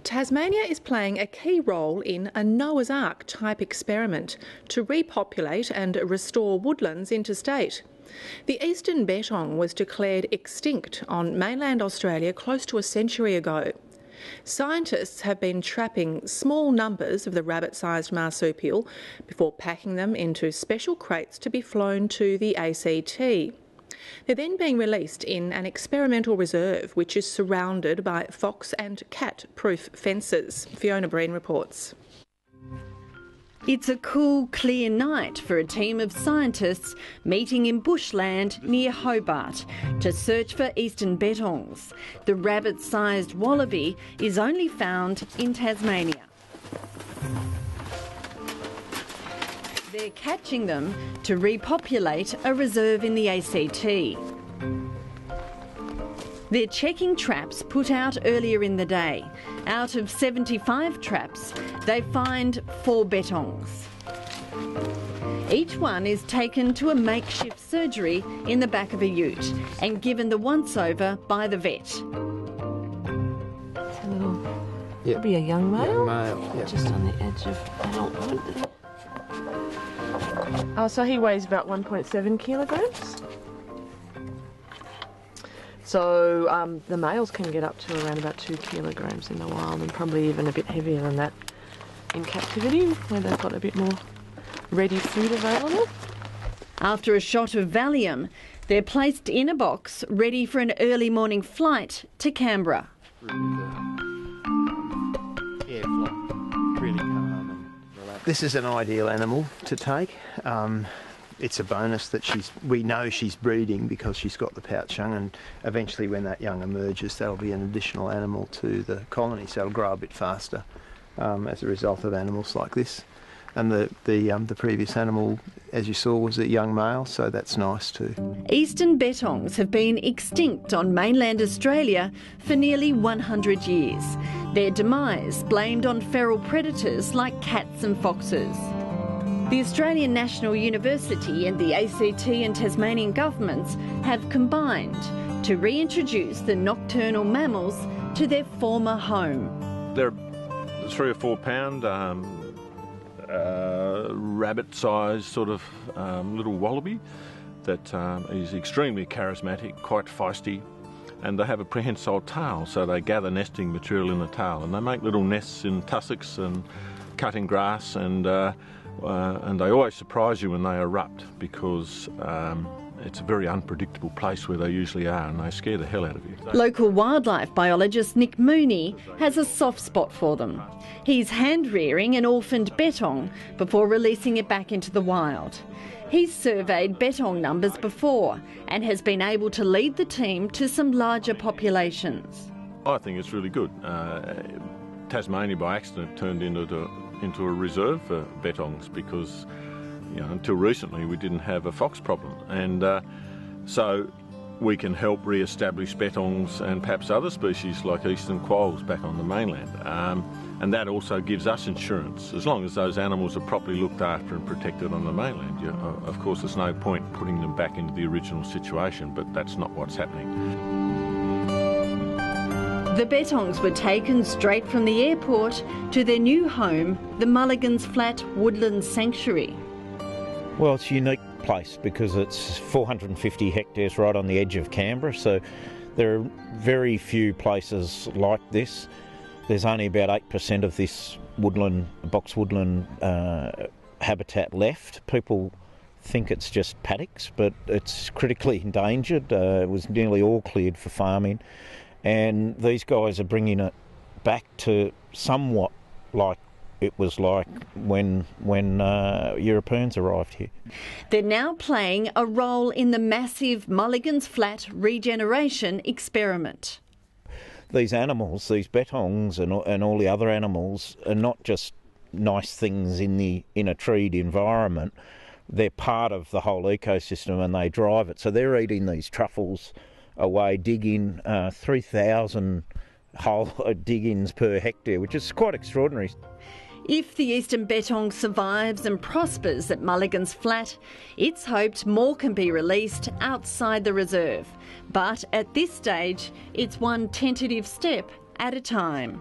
Tasmania is playing a key role in a Noah's Ark type experiment to repopulate and restore woodlands interstate. The eastern bettong was declared extinct on mainland Australia close to a century ago. Scientists have been trapping small numbers of the rabbit-sized marsupial before packing them into special crates to be flown to the ACT. They're then being released in an experimental reserve which is surrounded by fox and cat-proof fences. Fiona Breen reports. It's a cool, clear night for a team of scientists meeting in bushland near Hobart to search for eastern bettongs. The rabbit-sized wallaby is only found in Tasmania. They're catching them to repopulate a reserve in the ACT. They're checking traps put out earlier in the day. Out of 75 traps, they find 4 bettongs. Each one is taken to a makeshift surgery in the back of a ute and given the once-over by the vet. It's a little, probably a young male. Young male, yep. Just on the edge of adulthood there. Oh, so he weighs about 1.7 kilograms. So the males can get up to around about 2 kilograms in the wild, and probably even a bit heavier than that in captivity, where they've got a bit more ready food available. After a shot of Valium, they're placed in a box ready for an early morning flight to Canberra. This is an ideal animal to take. It's a bonus that we know she's breeding because she's got the pouch young, and eventually when that young emerges, that'll be an additional animal to the colony, so it'll grow a bit faster as a result of animals like this. And the previous animal, as you saw, was a young male, so that's nice too. Eastern bettongs have been extinct on mainland Australia for nearly 100 years. Their demise blamed on feral predators like cats and foxes. The Australian National University and the ACT and Tasmanian governments have combined to reintroduce the nocturnal mammals to their former home. They're 3 or 4 pound rabbit-sized sort of little wallaby that is extremely charismatic, quite feisty, and they have a prehensile tail, so they gather nesting material in the tail, and they make little nests in tussocks and cutting grass, and they always surprise you when they erupt because it's a very unpredictable place where they usually are, and they scare the hell out of you. Local wildlife biologist Nick Mooney has a soft spot for them. He's hand-rearing an orphaned bettong before releasing it back into the wild. He's surveyed bettong numbers before and has been able to lead the team to some larger populations. I think it's really good. Tasmania by accident turned into a reserve for bettongs because, until recently we didn't have a fox problem, and so we can help re-establish bettongs and perhaps other species like eastern quolls back on the mainland, and that also gives us insurance as long as those animals are properly looked after and protected on the mainland. Of course, there's no point putting them back into the original situation, but that's not what's happening. The bettongs were taken straight from the airport to their new home, the Mulligan's Flat Woodland Sanctuary. Well, it's a unique place because it's 450 hectares right on the edge of Canberra, so there are very few places like this. There's only about 8% of this woodland, box woodland habitat left. People think it's just paddocks, but it's critically endangered. It was nearly all cleared for farming. And these guys are bringing it back to somewhat like it was like when Europeans arrived here. They're now playing a role in the massive Mulligan's Flat regeneration experiment. These animals, these bettongs and all the other animals, are not just nice things in a treed environment. They're part of the whole ecosystem and they drive it. So they're eating these truffles away, digging 3,000 hole dig-ins per hectare, which is quite extraordinary. If the eastern bettong survives and prospers at Mulligan's Flat, it's hoped more can be released outside the reserve. But at this stage, it's one tentative step at a time.